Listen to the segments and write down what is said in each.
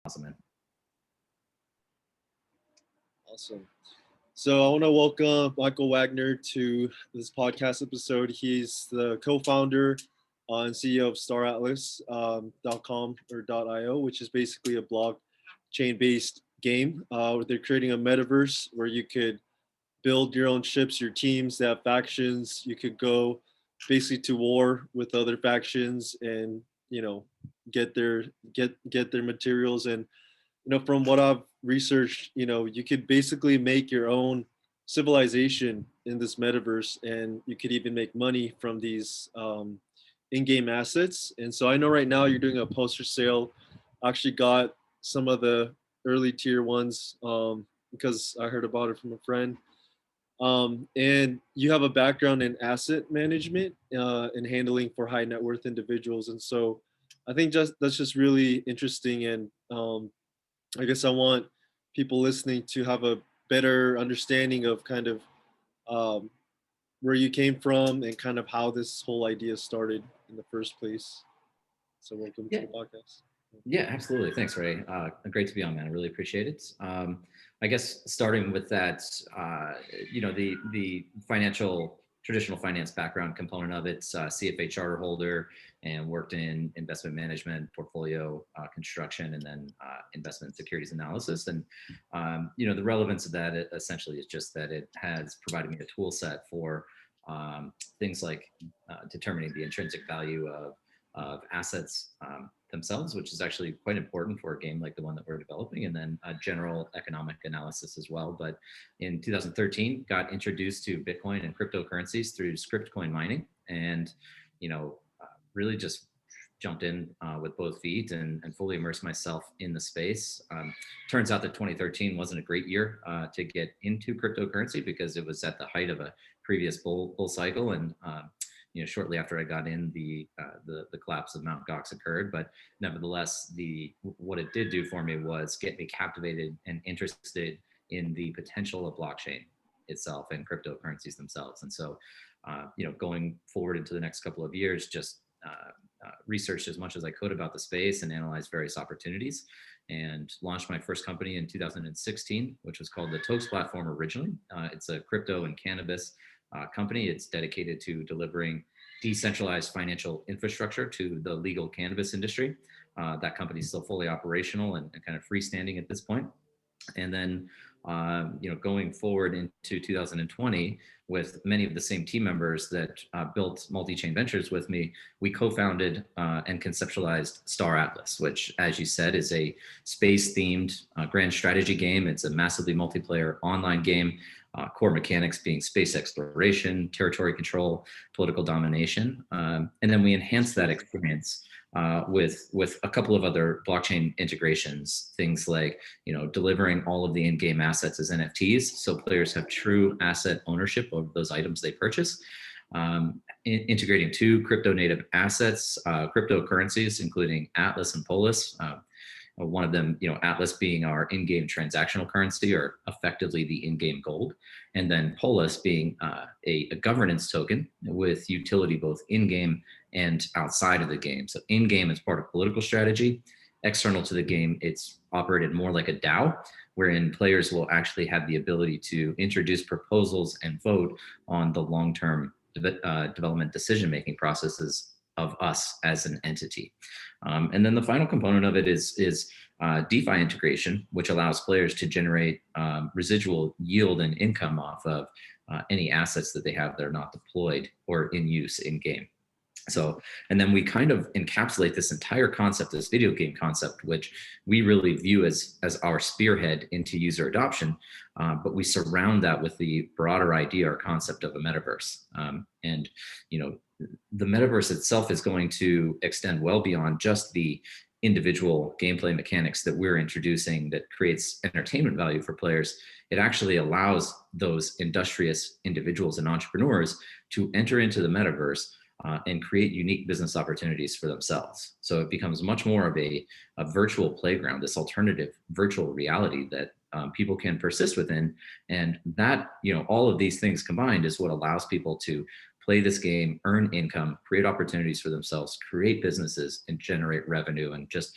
Awesome, man. Awesome. So I want to welcome Michael Wagner to this podcast episode. He's the co-founder and CEO of Staratlas .com or .io, which is basically a blockchain-based game where they're creating a metaverse where you could build your own ships, your teams that have factions. You could go basically to war with other factions and get their materials. And from what I've researched, you could basically make your own civilization in this metaverse, and you could even make money from these in-game assets. And so I know right now you're doing a poster sale. I actually got some of the early tier ones because I heard about it from a friend. And you have a background in asset management and handling for high net worth individuals. And so I think that's just really interesting. And I guess I want people listening to have a better understanding of kind of um, where you came from and kind of how this whole idea started in the first place. So welcome to Yeah, the podcast. yeah, absolutely. Thanks, Ray. Great to be on, man. I really appreciate it. I guess starting with that, the financial traditional finance background component of it, CFA charter holder, and worked in investment management, portfolio construction, and then investment securities analysis. And the relevance of that essentially is just that it has provided me a tool set for things like determining the intrinsic value of assets themselves, which is actually quite important for a game like the one that we're developing, and then general economic analysis as well. But in 2013, got introduced to Bitcoin and cryptocurrencies through script coin mining, and really just jumped in with both feet and fully immersed myself in the space. Turns out that 2013 wasn't a great year to get into cryptocurrency because it was at the height of a previous bull cycle, and shortly after I got in, the collapse of Mt. Gox occurred. But nevertheless, what it did do for me was get me captivated and interested in the potential of blockchain itself and cryptocurrencies themselves. And so, going forward into the next couple of years, just researched as much as I could about the space and analyzed various opportunities, and launched my first company in 2016, which was called the Toast Platform originally. It's a crypto and cannabis company. It's dedicated to delivering decentralized financial infrastructure to the legal cannabis industry. That company is still fully operational and kind of freestanding at this point. And then, going forward into 2020, with many of the same team members that built multi-chain ventures with me, we co-founded and conceptualized Staratlas, which, as you said, is a space-themed grand strategy game. It's a massively multiplayer online game. Core mechanics being space exploration, territory control, political domination, and then we enhance that experience with a couple of other blockchain integrations, things like delivering all of the in-game assets as NFTs, so players have true asset ownership of those items they purchase. Integrating two crypto native assets, cryptocurrencies, including Atlas and Polis. One of them, Atlas being our in-game transactional currency, or effectively the in-game gold, and then Polis being a governance token with utility both in-game and outside of the game. So in-game is part of political strategy. External to the game, it's operated more like a DAO, wherein players will actually have the ability to introduce proposals and vote on the long-term development decision-making processes of us as an entity. And then the final component of it is DeFi integration, which allows players to generate residual yield and income off of any assets that they have that are not deployed or in use in game. So, and then we kind of encapsulate this entire concept, this video game concept, which we really view as our spearhead into user adoption, but we surround that with the broader idea or concept of a metaverse. And the metaverse itself is going to extend well beyond just the individual gameplay mechanics that we're introducing that creates entertainment value for players. It actually allows those industrious individuals and entrepreneurs to enter into the metaverse and create unique business opportunities for themselves. So it becomes much more of a virtual playground, this alternative virtual reality that people can persist within. And that, all of these things combined is what allows people to play this game, earn income, create opportunities for themselves, create businesses, and generate revenue and just,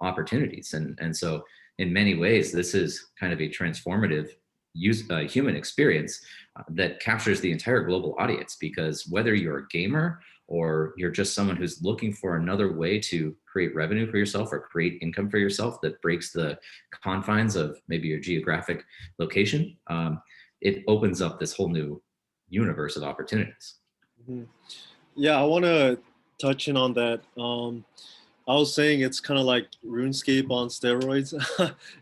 opportunities. And so in many ways, this is kind of a transformative human experience that captures the entire global audience, because whether you're a gamer or you're just someone who's looking for another way to create revenue for yourself or create income for yourself that breaks the confines of maybe your geographic location, it opens up this whole new universe of opportunities. Mhm. Yeah, I want to touch in on that. I was saying it's kind of like RuneScape on steroids,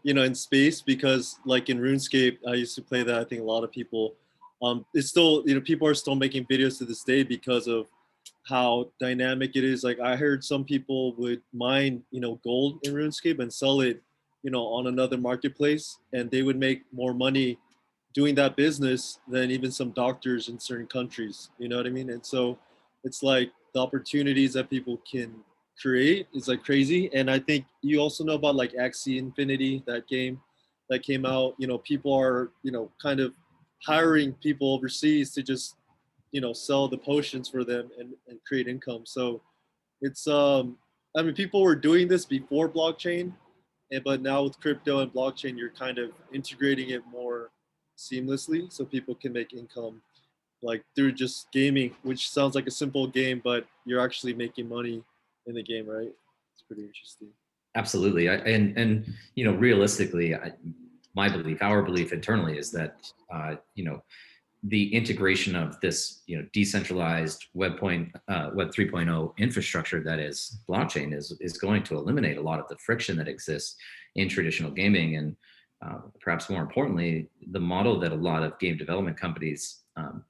in space, because like in RuneScape, I used to play that. I think a lot of people, it's still, people are still making videos to this day because of how dynamic it is. Like I heard some people would mine, gold in RuneScape and sell it, on another marketplace, and they would make more money doing that business than even some doctors in certain countries. You know what I mean? And so it's like the opportunities that people can create is like crazy. And I think you also know about like Axie Infinity, that game that came out. People are, kind of hiring people overseas to just, sell the potions for them and create income. So it's I mean, people were doing this before blockchain, but now with crypto and blockchain, you're kind of integrating it more seamlessly so people can make income like through just gaming, which sounds like a simple game, but you're actually making money in the game, right? It's pretty interesting. Absolutely. Realistically, my belief, our belief internally is that, the integration of this, decentralized Web 3.0 infrastructure that is blockchain is going to eliminate a lot of the friction that exists in traditional gaming. And perhaps more importantly, the model that a lot of game development companies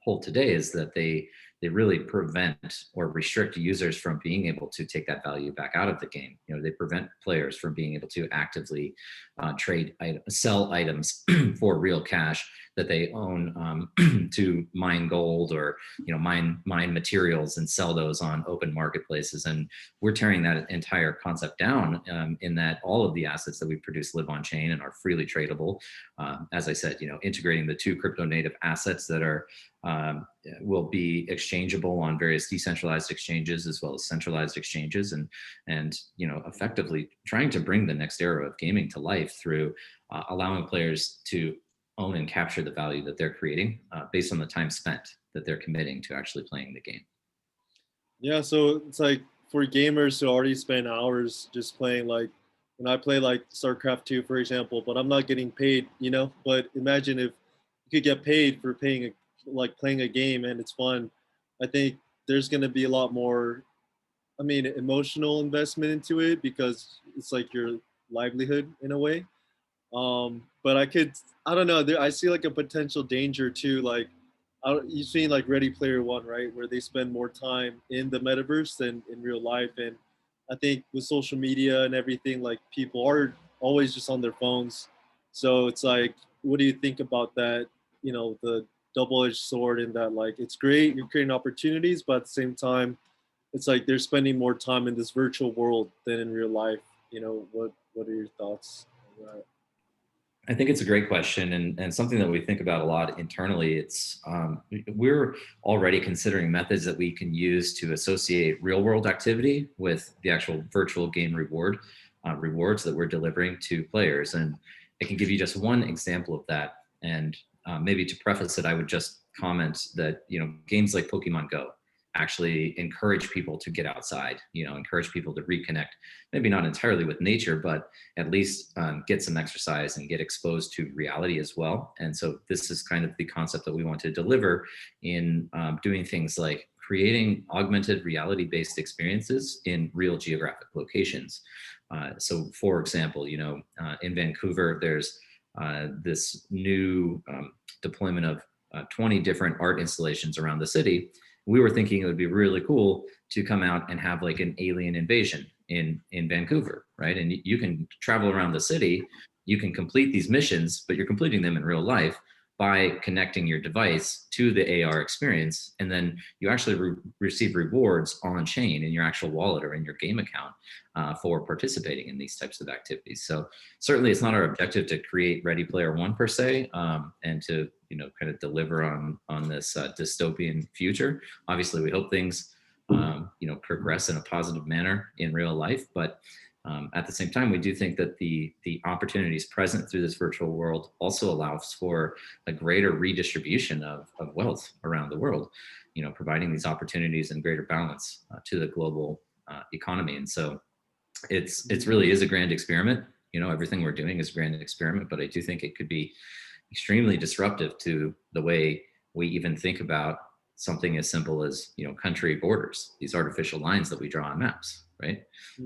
hold today is that they really prevent or restrict users from being able to take that value back out of the game. They prevent players from being able to actively sell items for real cash that they own, to mine gold or mine materials and sell those on open marketplaces. And we're tearing that entire concept down, in that all of the assets that we produce live on chain and are freely tradable. As I said, integrating the two crypto native assets that are will be exchangeable on various decentralized exchanges as well as centralized exchanges, and effectively trying to bring the next era of gaming to life through allowing players to own and capture the value that they're creating based on the time spent that they're committing to actually playing the game. Yeah, so it's like for gamers who already spend hours just playing, like when I play like StarCraft 2, for example, but I'm not getting paid, But imagine if you could get paid for playing a game and it's fun. I think there's gonna be a lot more, I mean, emotional investment into it because it's like your livelihood in a way. But I don't know. I see like a potential danger too. Like, you've seen like Ready Player One, right, where they spend more time in the metaverse than in real life. And I think with social media and everything, like people are always just on their phones. So it's like, what do you think about that? The double-edged sword in that, like, it's great, you're creating opportunities, but at the same time, it's like they're spending more time in this virtual world than in real life. What are your thoughts on that? I think it's a great question, and something that we think about a lot internally. It's we're already considering methods that we can use to associate real world activity with the actual virtual game rewards that we're delivering to players. And I can give you just one example of that. And maybe to preface it, I would just comment that games like Pokemon Go actually encourage people to get outside, encourage people to reconnect, maybe not entirely with nature, but at least get some exercise and get exposed to reality as well. And so this is kind of the concept that we want to deliver in doing things like creating augmented reality-based experiences in real geographic locations. So for example, in Vancouver, there's this new deployment of 20 different art installations around the city. We were thinking it would be really cool to come out and have like an alien invasion in Vancouver, right? And you can travel around the city, you can complete these missions, but you're completing them in real life by connecting your device to the AR experience. And then you actually receive rewards on chain in your actual wallet or in your game account for participating in these types of activities. So certainly it's not our objective to create Ready Player One per se, and to kind of deliver on this dystopian future. Obviously, we hope things progress in a positive manner in real life, but at the same time, we do think that the opportunities present through this virtual world also allows for a greater redistribution of wealth around the world, providing these opportunities and greater balance to the global economy. And so it's really is a grand experiment. Everything we're doing is a grand experiment, but I do think it could be extremely disruptive to the way we even think about something as simple as country borders, these artificial lines that we draw on maps, right?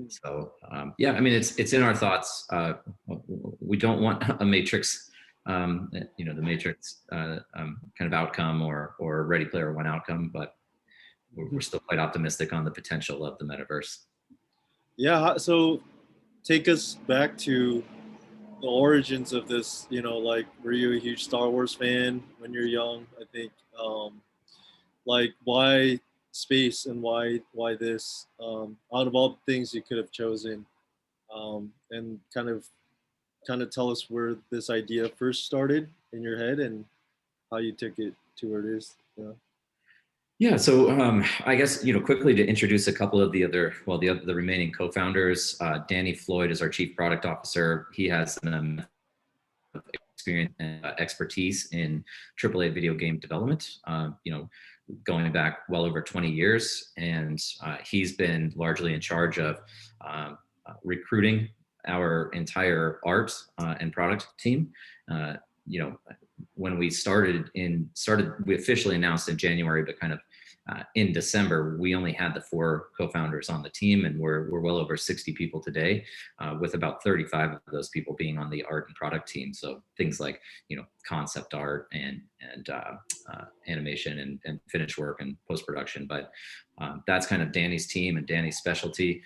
So yeah, I mean, it's in our thoughts. We don't want a Matrix, the Matrix kind of outcome or Ready Player One outcome, but we're still quite optimistic on the potential of the metaverse. Yeah, so take us back to the origins of this. Like, were you a huge Star Wars fan when you're young? I think, like, why space and why this? Out of all the things you could have chosen, and kind of tell us where this idea first started in your head and how you took it to where it is. Yeah, so I guess quickly to introduce a couple of the remaining co-founders. Danny Floyd is our chief product officer. He has an experience and expertise in AAA video game development. Going back well over 20 years, and he's been largely in charge of recruiting our entire art and product team. When we we officially announced in January, but kind of in December, we only had the 4 co-founders on the team, and we're well over 60 people today, with about 35 of those people being on the art and product team. So things like concept art and animation and finish work and post-production. But that's kind of Danny's team and Danny's specialty.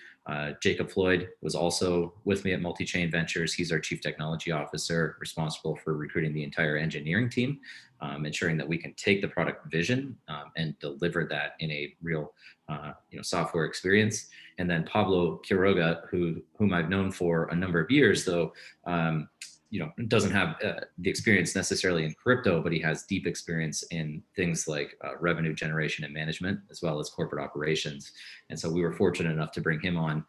Jacob Floyd was also with me at Multi-Chain Ventures. He's our chief technology officer, responsible for recruiting the entire engineering team, ensuring that we can take the product vision and deliver that in a real software experience. And then Pablo Quiroga, whom I've known for a number of years, though doesn't have the experience necessarily in crypto, but he has deep experience in things like revenue generation and management, as well as corporate operations. And so we were fortunate enough to bring him on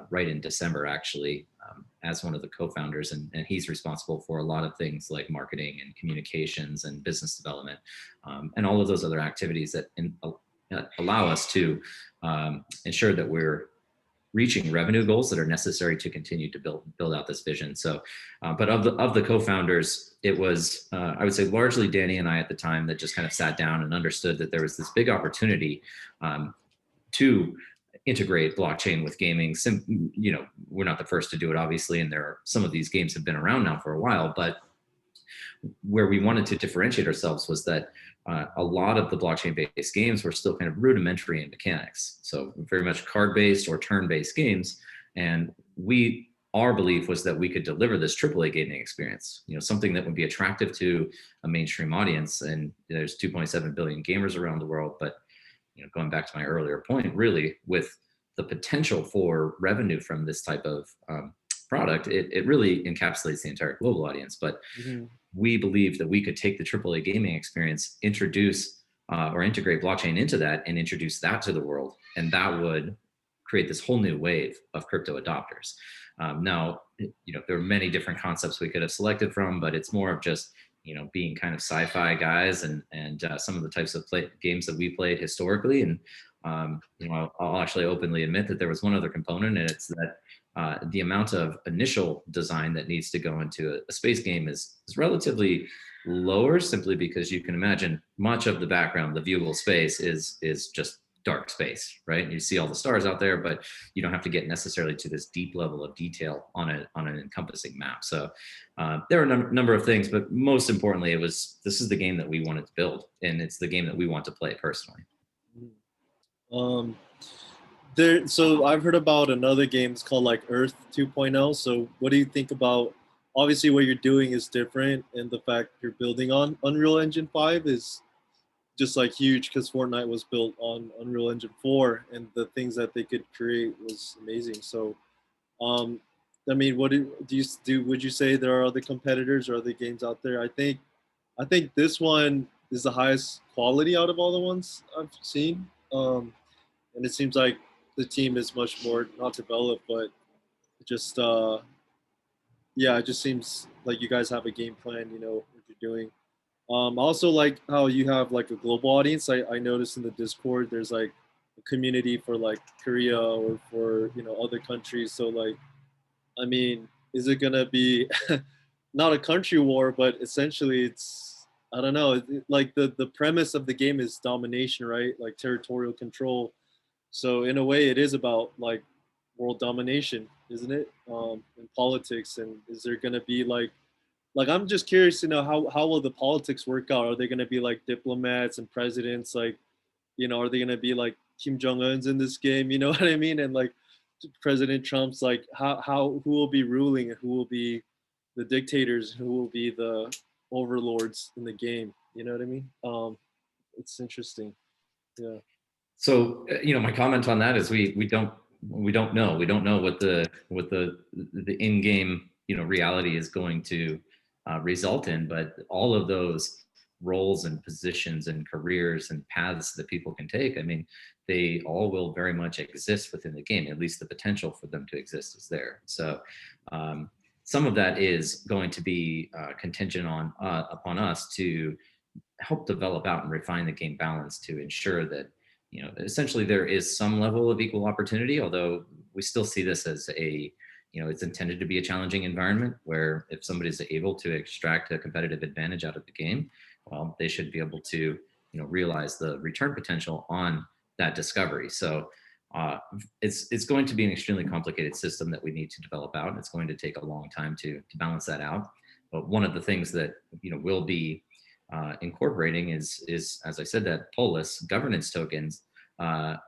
right in December, actually, as one of the co-founders. And he's responsible for a lot of things like marketing and communications and business development, and all of those other activities that allow us to ensure that we're reaching revenue goals that are necessary to continue to build out this vision. So, but of the co-founders, it was, I would say, largely Danny and I at the time that just kind of sat down and understood that there was this big opportunity to integrate blockchain with gaming. We're not the first to do it, obviously, and some of these games have been around now for a while, but where we wanted to differentiate ourselves was that a lot of the blockchain-based games were still kind of rudimentary in mechanics. So very much card-based or turn-based games. And our belief was that we could deliver this AAA gaming experience, something that would be attractive to a mainstream audience. And there's 2.7 billion gamers around the world. But going back to my earlier point, really, with the potential for revenue from this type of product, it really encapsulates the entire global audience. But we believe that we could take the AAA gaming experience, introduce or integrate blockchain into that, and introduce that to the world, and that would create this whole new wave of crypto adopters. Now, there are many different concepts we could have selected from, but it's more of just being kind of sci-fi guys and some of the types of games that we played historically. And I'll actually openly admit that there was one other component, and it's that the amount of initial design that needs to go into a space game is relatively lower, simply because you can imagine much of the background, the viewable space is just dark space, right? You see all the stars out there, but you don't have to get necessarily to this deep level of detail on an encompassing map. So there are a number of things, but most importantly, this is the game that we wanted to build, and it's the game that we want to play personally. So I've heard about another game. It's called like Earth 2.0. So what do you think about? Obviously, what you're doing is different, and the fact you're building on Unreal Engine 5 is just like huge, because Fortnite was built on Unreal Engine 4, and the things that they could create was amazing. So, I mean, what do you do? Would you say there are other competitors or other games out there? I think I think this one is the highest quality out of all the ones I've seen. And it seems like the team is much more not developed, but just yeah, it just seems like you guys have a game plan. You know what you're doing. I also like how you have like a global audience. I noticed in the Discord there's like a community for like Korea or for other countries. So like, I mean, is it gonna be not a country war, but essentially it's, I don't know. Like the premise of the game is domination, right? Like territorial control. So in a way, it is about like world domination, isn't it? In politics, and is there gonna be like I'm just curious to know how will the politics work out? Are they gonna be like diplomats and presidents? Like, are they gonna be like Kim Jong Un's in this game? You know what I mean? And like President Trump's like how who will be ruling and who will be the dictators, who will be the overlords in the game? You know what I mean? It's interesting. Yeah. So, my comment on that is we don't know. We don't know what the in-game reality is going to result in. But all of those roles and positions and careers and paths that people can take, I mean, they all will very much exist within the game. At least the potential for them to exist is there. So, some of that is going to be contingent on upon us to help develop out and refine the game balance to ensure that essentially there is some level of equal opportunity, although we still see this as it's intended to be a challenging environment where if somebody's able to extract a competitive advantage out of the game, well, they should be able to realize the return potential on that discovery. So it's going to be an extremely complicated system that we need to develop out, and it's going to take a long time to balance that out. But one of the things that will be incorporating is, as I said, that polis governance tokens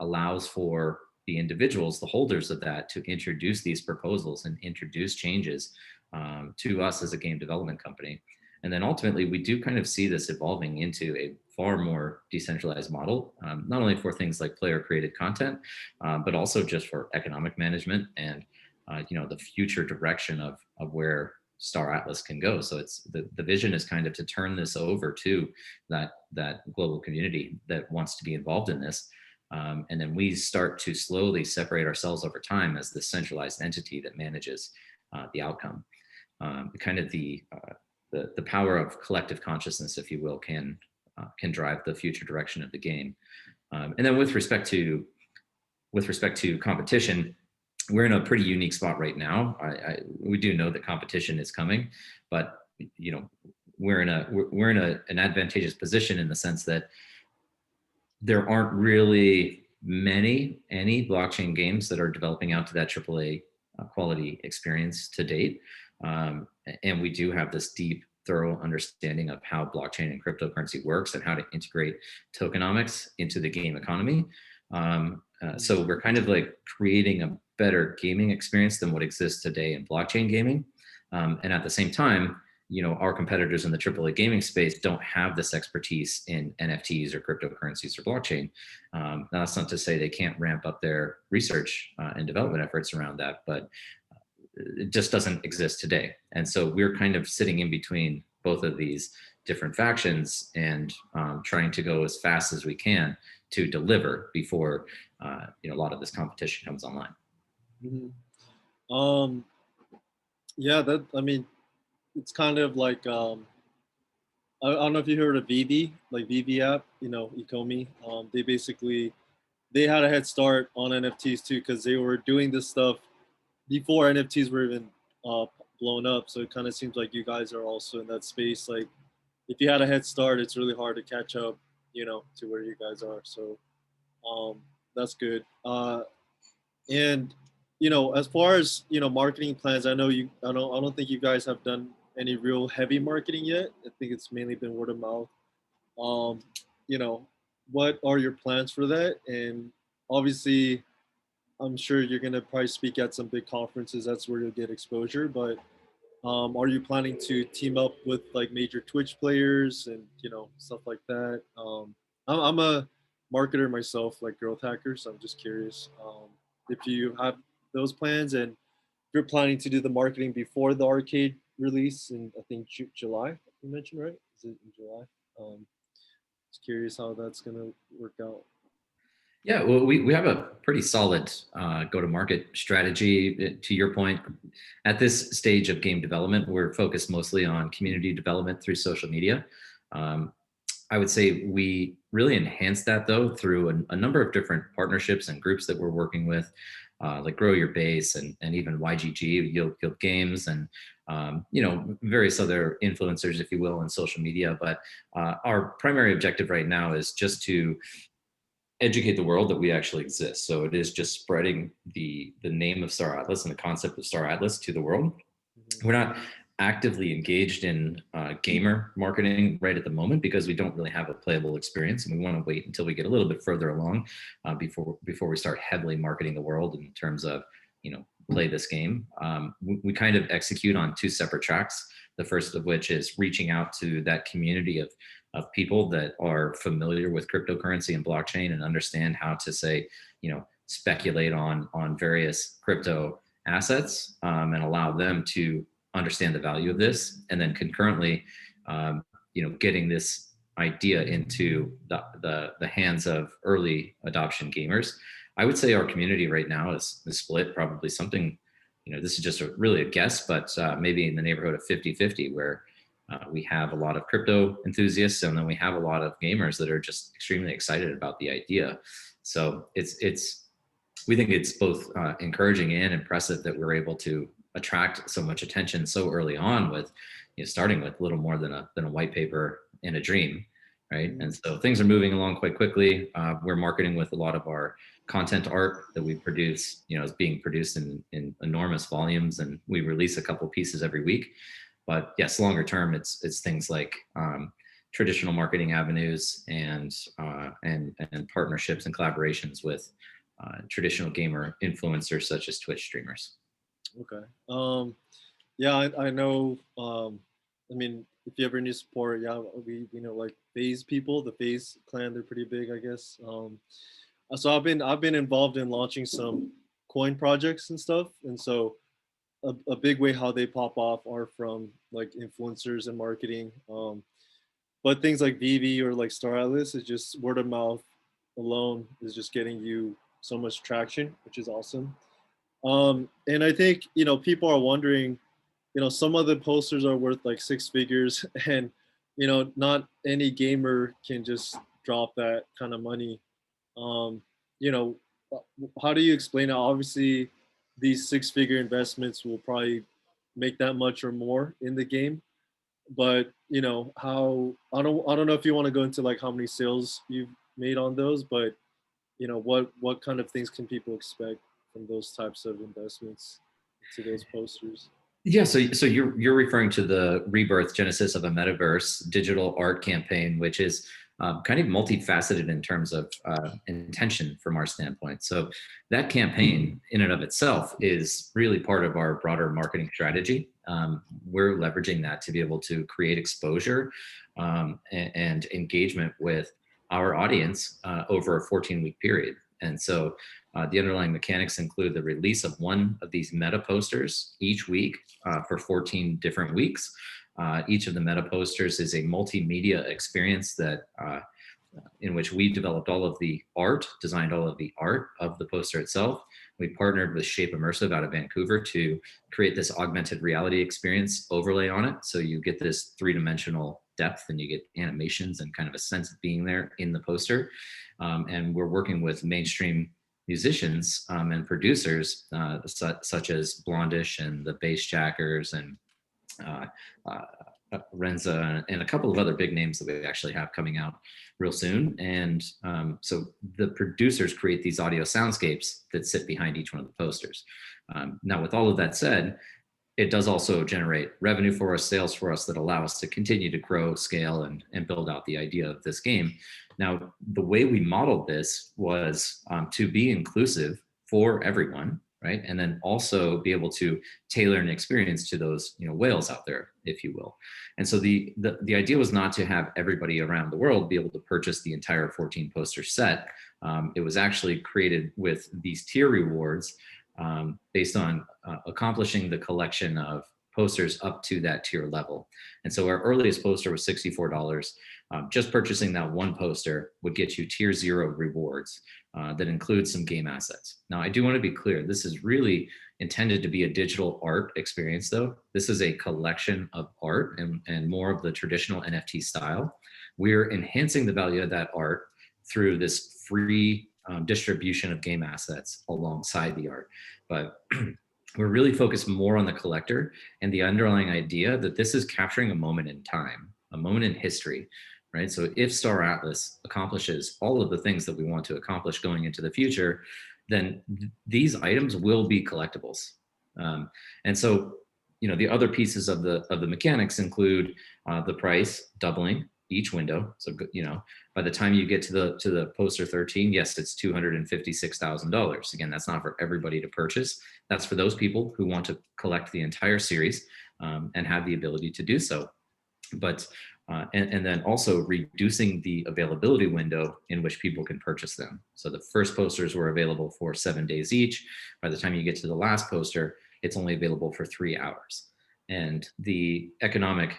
allows for the individuals, the holders of that, to introduce these proposals and introduce changes to us as a game development company. And then ultimately, we do kind of see this evolving into a far more decentralized model, not only for things like player created content, but also just for economic management and the future direction of where Staratlas can go. So it's the vision is kind of to turn this over to that global community that wants to be involved in this. And then we start to slowly separate ourselves over time as the centralized entity that manages the outcome. Kind of the power of collective consciousness, if you will, can drive the future direction of the game. And then with respect to competition, we're in a pretty unique spot right now. We do know that competition is coming, but we're in an advantageous position in the sense that there aren't really any blockchain games that are developing out to that AAA quality experience to date. And we do have this deep, thorough understanding of how blockchain and cryptocurrency works and how to integrate tokenomics into the game economy. So we're kind of like creating a better gaming experience than what exists today in blockchain gaming. And at the same time, our competitors in the AAA gaming space don't have this expertise in NFTs or cryptocurrencies or blockchain. Now, that's not to say they can't ramp up their research and development efforts around that, but it just doesn't exist today. And so we're kind of sitting in between both of these different factions and trying to go as fast as we can to deliver before a lot of this competition comes online. Mm-hmm. Yeah, that I mean, it's kind of like I don't know if you heard of Vivi, like Vivi app, Ecomi. They had a head start on NFTs too because they were doing this stuff before NFTs were even uh, blown up. So it kind of seems like you guys are also in that space. Like if you had a head start, it's really hard to catch up, to where you guys are. So that's good. And as far as marketing plans, I don't think you guys have done any real heavy marketing yet. I think it's mainly been word of mouth. Um, you know, what are your plans for that? And obviously, I'm sure you're gonna probably speak at some big conferences. That's where you'll get exposure. But are you planning to team up with like major Twitch players and stuff like that? I'm a marketer myself, like growth hacker, so I'm just curious if you have those plans and if you're planning to do the marketing before the arcade release in I think July. you mentioned, right? Is it in July? Just curious how that's gonna work out. Yeah, well, we have a pretty solid go-to-market strategy. To your point, at this stage of game development, we're focused mostly on community development through social media. Um, I would say we really enhance that though through a number of different partnerships and groups that we're working with, like Grow Your Base and even YGG, Yield Games, and various other influencers, if you will, on social media. But our primary objective right now is just to educate the world that we actually exist. So it is just spreading the name of Star Atlas and the concept of Star Atlas to the world. Mm-hmm. We're not actively engaged in gamer marketing right at the moment because we don't really have a playable experience, and we want to wait until we get a little bit further along before we start heavily marketing the world in terms of play this game. We kind of execute on two separate tracks. The first of which is reaching out to that community of people that are familiar with cryptocurrency and blockchain and understand how to say, speculate on various crypto assets, and allow them to understand the value of this. And then concurrently, getting this idea into the hands of early adoption gamers. I would say our community right now is split probably something, this is just really a guess, but maybe in the neighborhood of 50-50, where we have a lot of crypto enthusiasts, and then we have a lot of gamers that are just extremely excited about the idea. So we think it's both encouraging and impressive that we're able to attract so much attention so early on, with starting with little more than a white paper and a dream, right? And so things are moving along quite quickly. We're marketing with a lot of our content art that we produce, is being produced in enormous volumes, and we release a couple pieces every week. But yes, longer term, it's things like traditional marketing avenues and partnerships and collaborations with traditional gamer influencers such as Twitch streamers. Okay. Yeah, I know. I mean, if you ever need support, yeah, we know like Phase people, the Phase clan, they're pretty big, I guess. So I've been involved in launching some coin projects and stuff, and so a big way how they pop off are from like influencers and marketing. But things like VV or like Star Atlas is just word of mouth alone is just getting you so much traction, which is awesome. And I think, people are wondering, some of the posters are worth like six figures, and, not any gamer can just drop that kind of money. Um, you know, how do you explain it? Obviously, these six-figure investments will probably make that much or more in the game. But how I don't know if you want to go into like how many sales you've made on those, but what kind of things can people expect from those types of investments to those posters? Yeah, so you're referring to the rebirth genesis of a metaverse digital art campaign, which is kind of multifaceted in terms of intention from our standpoint. So that campaign in and of itself is really part of our broader marketing strategy. We're leveraging that to be able to create exposure and engagement with our audience over a 14-week period. And so the underlying mechanics include the release of one of these meta posters each week for 14 different weeks. Each of the meta posters is a multimedia experience that in which we developed all of the art, designed all of the art of the poster itself. We partnered with Shape Immersive out of Vancouver to create this augmented reality experience overlay on it. So you get this three-dimensional depth, and you get animations and kind of a sense of being there in the poster. And we're working with mainstream musicians and producers such as Blondish and the Bassjackers and Renza and a couple of other big names that we actually have coming out real soon. And so the producers create these audio soundscapes that sit behind each one of the posters. Now, with all of that said, it does also generate revenue for us, sales for us that allow us to continue to grow, scale, and build out the idea of this game. Now, the way we modeled this was to be inclusive for everyone, right? And then also be able to tailor an experience to those, whales out there, if you will. And so the idea was not to have everybody around the world be able to purchase the entire 14 poster set. It was actually created with these tier rewards based on accomplishing the collection of posters up to that tier level. And so our earliest poster was $64. Just purchasing that one poster would get you tier 0 rewards that includes some game assets. Now, I do want to be clear, this is really intended to be a digital art experience, though. This is a collection of art and more of the traditional NFT style. We're enhancing the value of that art through this free distribution of game assets alongside the art. But we're really focused more on the collector and the underlying idea that this is capturing a moment in time, a moment in history, right? So if Staratlas accomplishes all of the things that we want to accomplish going into the future, then these items will be collectibles. And so, the other pieces of the mechanics include the price doubling each window. So, by the time you get to the poster 13, yes, it's $256,000. Again, that's not for everybody to purchase. That's for those people who want to collect the entire series and have the ability to do so. But and then also reducing the availability window in which people can purchase them. So the first posters were available for 7 days each. By the time you get to the last poster, it's only available for 3 hours. And the economic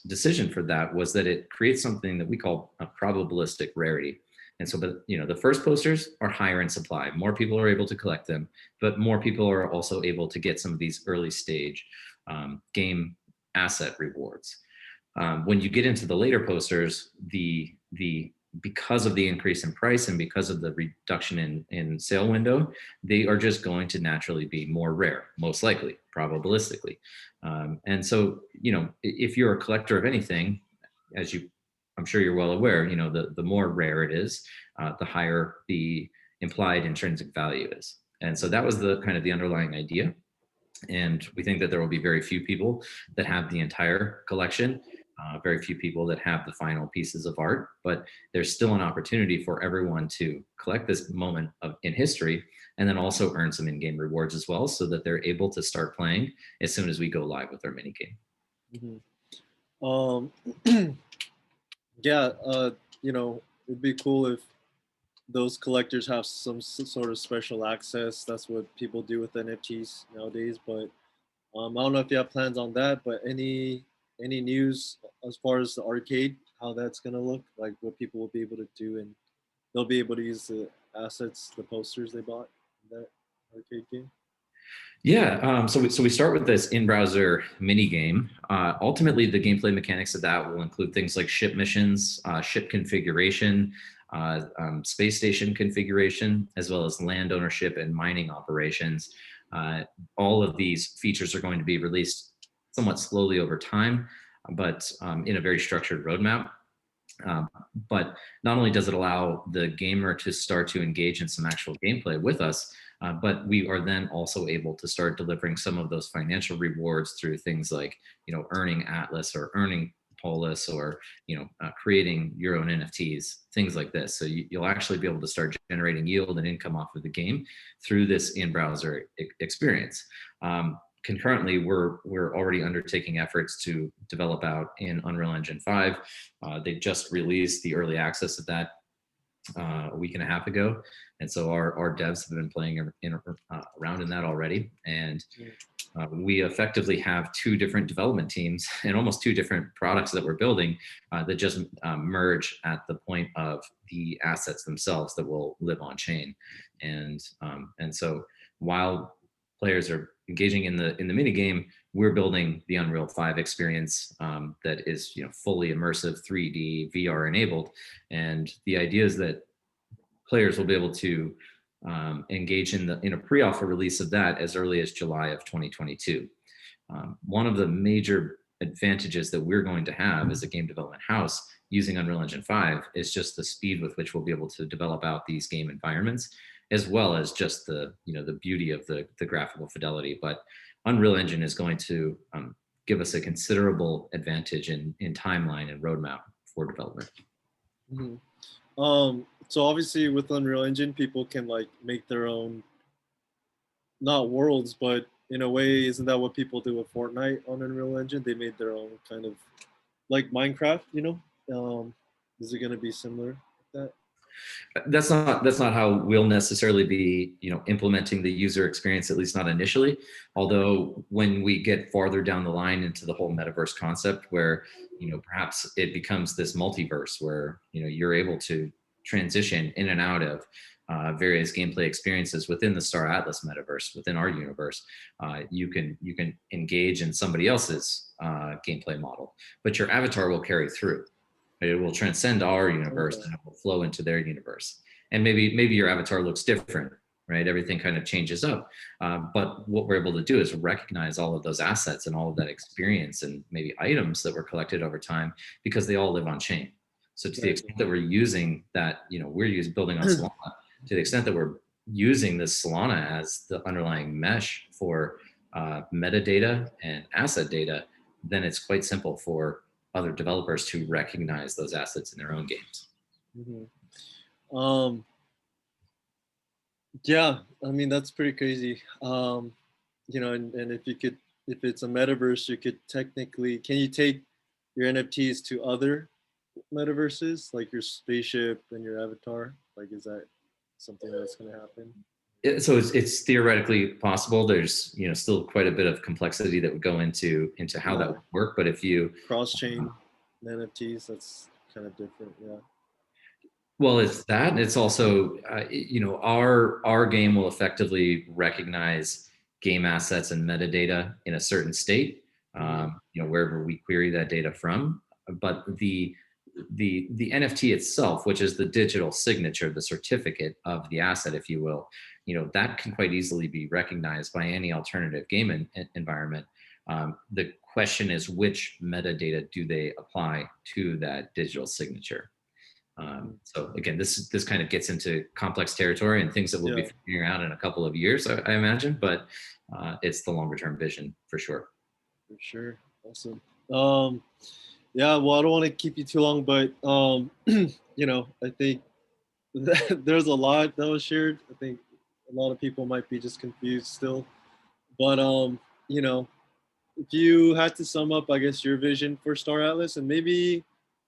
decision for that was that it creates something that we call a probabilistic rarity. And so, the first posters are higher in supply. More people are able to collect them, but more people are also able to get some of these early stage game asset rewards. When you get into the later posters, because of the increase in price and because of the reduction in sale window, they are just going to naturally be more rare, most likely, probabilistically. And so, if you're a collector of anything, I'm sure you're well aware, the more rare it is, the higher the implied intrinsic value is. And so that was the kind of the underlying idea. And we think that there will be very few people that have the entire collection. Very few people that have the final pieces of art, but there's still an opportunity for everyone to collect this moment in history and then also earn some in-game rewards as well, so that they're able to start playing as soon as we go live with our mini game. Mm-hmm. Yeah, it'd be cool if those collectors have some sort of special access. That's what people do with NFTs nowadays. But I don't know if you have plans on that, but any news as far as the arcade, how that's gonna look, like what people will be able to do, and they'll be able to use the assets, the posters they bought in that arcade game? Yeah, so we start with this in-browser mini game. Ultimately, the gameplay mechanics of that will include things like ship missions, ship configuration, space station configuration, as well as land ownership and mining operations. All of these features are going to be released somewhat slowly over time, but in a very structured roadmap. But not only does it allow the gamer to start to engage in some actual gameplay with us, but we are then also able to start delivering some of those financial rewards through things like, earning Atlas or earning Polis, or creating your own NFTs, things like this. So you'll actually be able to start generating yield and income off of the game through this in-browser experience. Concurrently, we're already undertaking efforts to develop out in Unreal Engine 5. They just released the early access of that a week and a half ago, and so our devs have been playing around in that already. And we effectively have 2 different development teams and almost 2 different products that we're building that just merge at the point of the assets themselves that will live on chain. And so while players are engaging in the mini game, we're building the Unreal 5 experience that is fully immersive, 3D, VR enabled. And the idea is that players will be able to engage in a pre-alpha release of that as early as July of 2022. One of the major advantages that we're going to have as a game development house using Unreal Engine 5 is just the speed with which we'll be able to develop out these game environments, as well as just the beauty of the graphical fidelity. But Unreal Engine is going to give us a considerable advantage in timeline and roadmap for development. Mm-hmm. So obviously with Unreal Engine, people can like make their own, not worlds, but in a way, isn't that what people do with Fortnite on Unreal Engine? They made their own kind of like Minecraft, Is it going to be similar like that? That's not how we'll necessarily be, implementing the user experience, at least not initially. Although when we get farther down the line into the whole metaverse concept, where perhaps it becomes this multiverse where you're able to transition in and out of various gameplay experiences within the Star Atlas metaverse, within our universe, you can engage in somebody else's gameplay model, but your avatar will carry through. It will transcend our universe and it will flow into their universe. And maybe your avatar looks different, right? Everything kind of changes up. But what we're able to do is recognize all of those assets and all of that experience and maybe items that were collected over time because they all live on chain. So to the extent that we're using that, we're building on Solana, to the extent that we're using this Solana as the underlying mesh for metadata and asset data, then it's quite simple for other developers to recognize those assets in their own games. Yeah, I mean, that's pretty crazy. And if it's a metaverse, you could technically, can you take your NFTs to other metaverses, like your spaceship and your avatar? Like, is that something that's going to happen? So it's theoretically possible. There's still quite a bit of complexity that would go into how that would work. But if you cross-chain NFTs, that's kind of different. Yeah. Well, it's that. It's also our game will effectively recognize game assets and metadata in a certain state, wherever we query that data from. But the NFT itself, which is the digital signature, the certificate of the asset, if you will, that can quite easily be recognized by any alternative game environment. The question is, which metadata do they apply to that digital signature? So again, this kind of gets into complex territory and things that we'll be figuring out in a couple of years, I imagine, but it's the longer term vision for sure. For sure. Awesome. Yeah, well, I don't want to keep you too long, but I think there's a lot that was shared. I think a lot of people might be just confused still. But if you had to sum up, I guess, your vision for Star Atlas, and maybe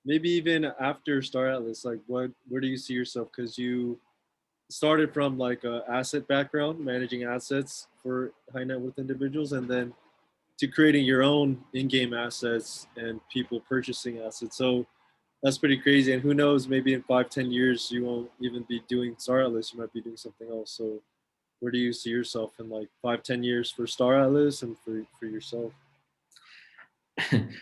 even after Star Atlas, like where do you see yourself? Because you started from like a asset background, managing assets for high net worth individuals, and then to creating your own in-game assets and people purchasing assets. So that's pretty crazy. And who knows, maybe in 5-10 years, you won't even be doing Star Atlas. You might be doing something else. So where do you see yourself in like 5-10 years for Star Atlas and for yourself?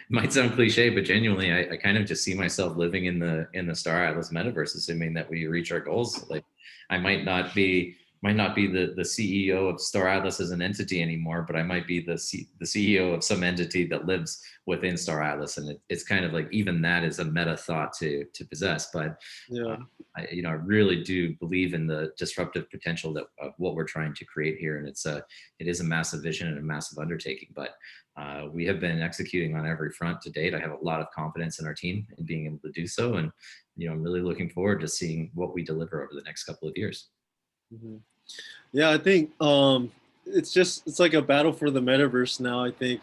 Might sound cliche, but genuinely, I kind of just see myself living in the Star Atlas metaverse, assuming that we reach our goals. Like, I might not be the CEO of Star Atlas as an entity anymore, but I might be the CEO of some entity that lives within Star Atlas, and it's kind of like, even that is a meta thought to possess. But I really do believe in the disruptive potential of what we're trying to create here, and it is a massive vision and a massive undertaking. But we have been executing on every front to date. I have a lot of confidence in our team in being able to do so, and I'm really looking forward to seeing what we deliver over the next couple of years. Yeah, I think it's like a battle for the metaverse now. I think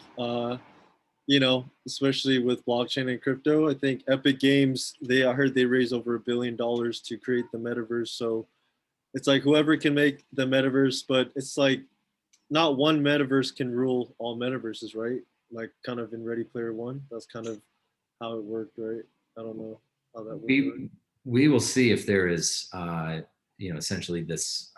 especially with blockchain and crypto. I think Epic Games, I heard they raised over $1 billion to create the metaverse. So it's like whoever can make the metaverse, but it's like not one metaverse can rule all metaverses, right? Like kind of in Ready Player One, that's kind of how it worked, right? I don't know how that worked. We will see if there is essentially this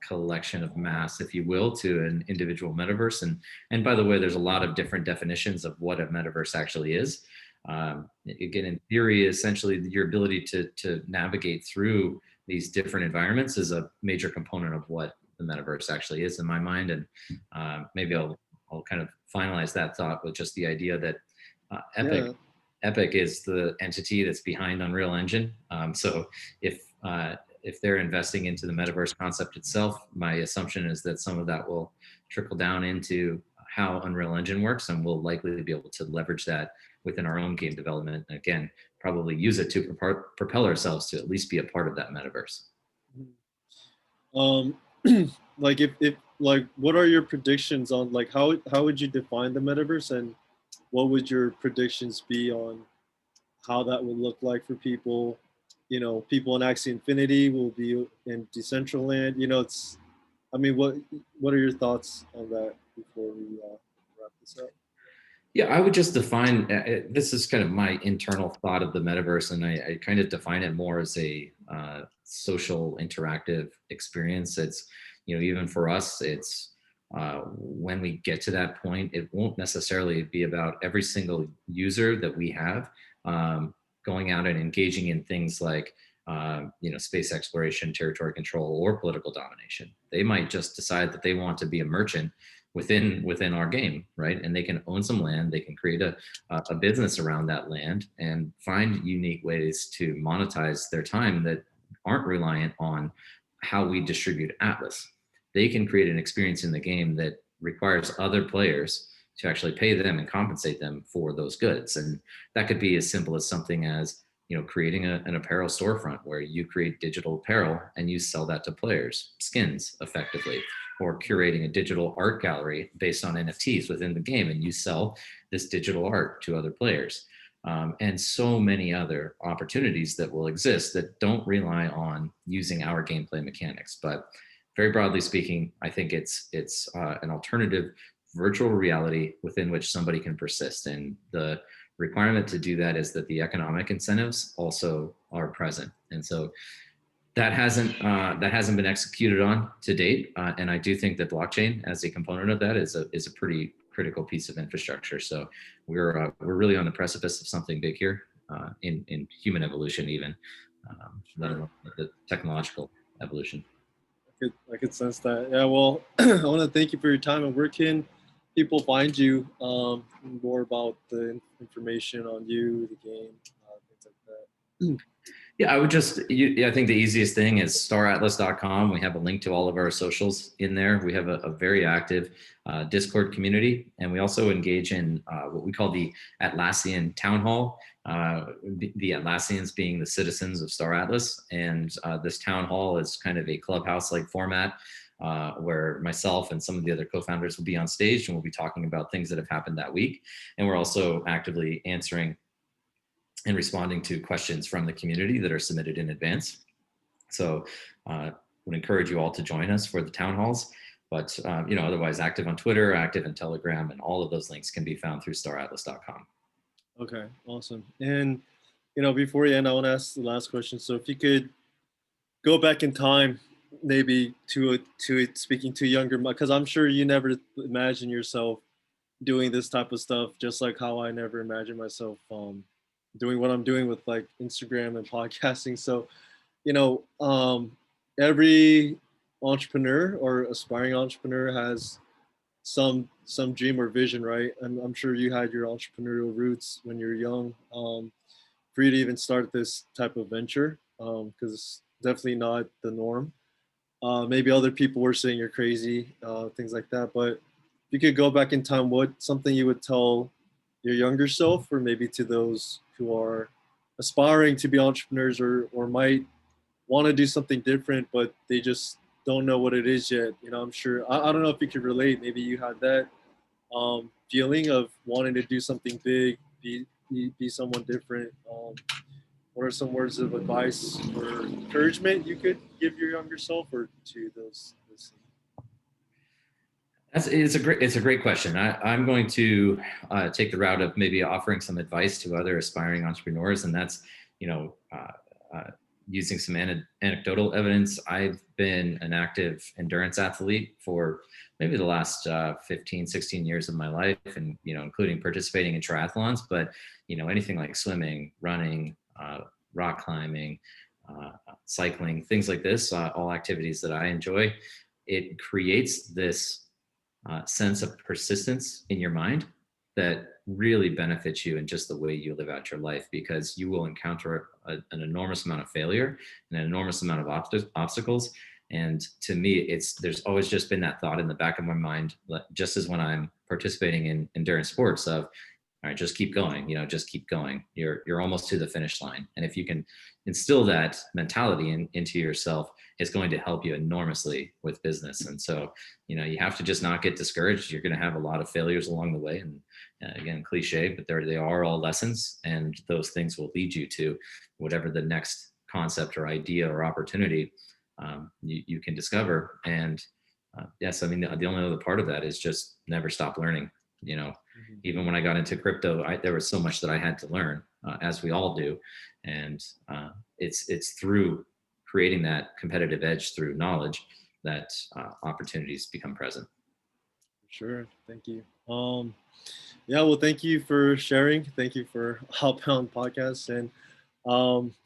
collection of mass, if you will, to an individual metaverse. And by the way, there's a lot of different definitions of what a metaverse actually is. Again, in theory, essentially your ability to navigate through these different environments is a major component of what the metaverse actually is in my mind. And maybe I'll kind of finalize that thought with just the idea that Epic is the entity that's behind Unreal Engine. So if they're investing into the metaverse concept itself, my assumption is that some of that will trickle down into how Unreal Engine works, and we'll likely be able to leverage that within our own game development. And again, probably use it to propel ourselves to at least be a part of that metaverse. Like if like, what are your predictions on like how would you define the metaverse, and what would your predictions be on how that would look like for people? people in Axie Infinity will be in Decentraland. I mean, what are your thoughts on that before we wrap this up? Yeah, I would just define this is kind of my internal thought of the metaverse, and I kind of define it more as a social interactive experience. It's, even for us, it's when we get to that point, it won't necessarily be about every single user that we have going out and engaging in things like space exploration, territory control, or political domination. They might just decide that they want to be a merchant within our game, right? And they can own some land, they can create a business around that land and find unique ways to monetize their time that aren't reliant on how we distribute Atlas. They can create an experience in the game that requires other players to actually pay them and compensate them for those goods. And that could be as simple as something as creating an apparel storefront where you create digital apparel and you sell that to players, skins effectively, or curating a digital art gallery based on NFTs within the game and you sell this digital art to other players. And so many other opportunities that will exist that don't rely on using our gameplay mechanics. But very broadly speaking, I think it's an alternative virtual reality within which somebody can persist. And the requirement to do that is that the economic incentives also are present. And so that hasn't been executed on to date. And I do think that blockchain as a component of that is a pretty critical piece of infrastructure. So we're really on the precipice of something big here in human evolution, even let alone the technological evolution. I could sense that. Yeah, well, I want to thank you for your time. And where can people find you, more about the information on you, the game, things like that? Yeah, I think the easiest thing is staratlas.com. We have a link to all of our socials in there. We have a very active Discord community, and we also engage in what we call the Atlassian Town Hall. The Atlassians being the citizens of Star Atlas, and this town hall is kind of a clubhouse-like format where myself and some of the other co-founders will be on stage and we'll be talking about things that have happened that week. And we're also actively answering and responding to questions from the community that are submitted in advance. So would encourage you all to join us for the town halls. But otherwise active on Twitter, active in Telegram, and all of those links can be found through staratlas.com. Okay, awesome. And before we end, I want to ask the last question. So if you could go back in time, maybe to speaking to younger, because I'm sure you never imagine yourself doing this type of stuff, just like how I never imagined myself doing what I'm doing with like Instagram and podcasting. So, every entrepreneur or aspiring entrepreneur has some dream or vision, right? And I'm sure you had your entrepreneurial roots when you're young, for you to even start this type of venture, because it's definitely not the norm. Maybe other people were saying you're crazy, things like that. But if you could go back in time, what something you would tell your younger self, or maybe to those who are aspiring to be entrepreneurs or might want to do something different, but they just don't know what it is yet. I'm sure, I don't know if you could relate. Maybe you had that feeling of wanting to do something big, be someone different. What are some words of advice or encouragement you could give your younger self or to those listening? It's a great question. I'm going to take the route of maybe offering some advice to other aspiring entrepreneurs, and that's using some anecdotal evidence. I've been an active endurance athlete for maybe the last 15, 16 years of my life, and including participating in triathlons. But anything like swimming, running, rock climbing, cycling, things like this, all activities that I enjoy. It creates this sense of persistence in your mind that really benefits you in just the way you live out your life, because you will encounter an enormous amount of failure and an enormous amount of obstacles. And to me, there's always just been that thought in the back of my mind, just as when I'm participating in endurance sports, of all right, just keep going, just keep going. You're almost to the finish line. And if you can instill that mentality into yourself, it's going to help you enormously with business. And so, you have to just not get discouraged. You're going to have a lot of failures along the way. And again, cliche, but they are all lessons. And those things will lead you to whatever the next concept or idea or opportunity, you can discover. And yes, I mean, the only other part of that is just never stop learning. You know, even when I got into crypto, there was so much that I had to learn, as we all do. And it's through creating that competitive edge through knowledge that opportunities become present. Sure. Thank you. Yeah, well, thank you for sharing. Thank you for hopping on podcast, and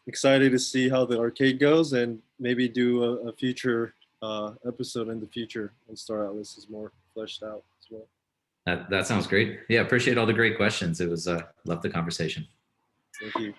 excited to see how the arcade goes, and maybe do a future episode in the future when Staratlas is more fleshed out as well. That sounds great. Yeah, appreciate all the great questions. It was love the conversation. Thank you.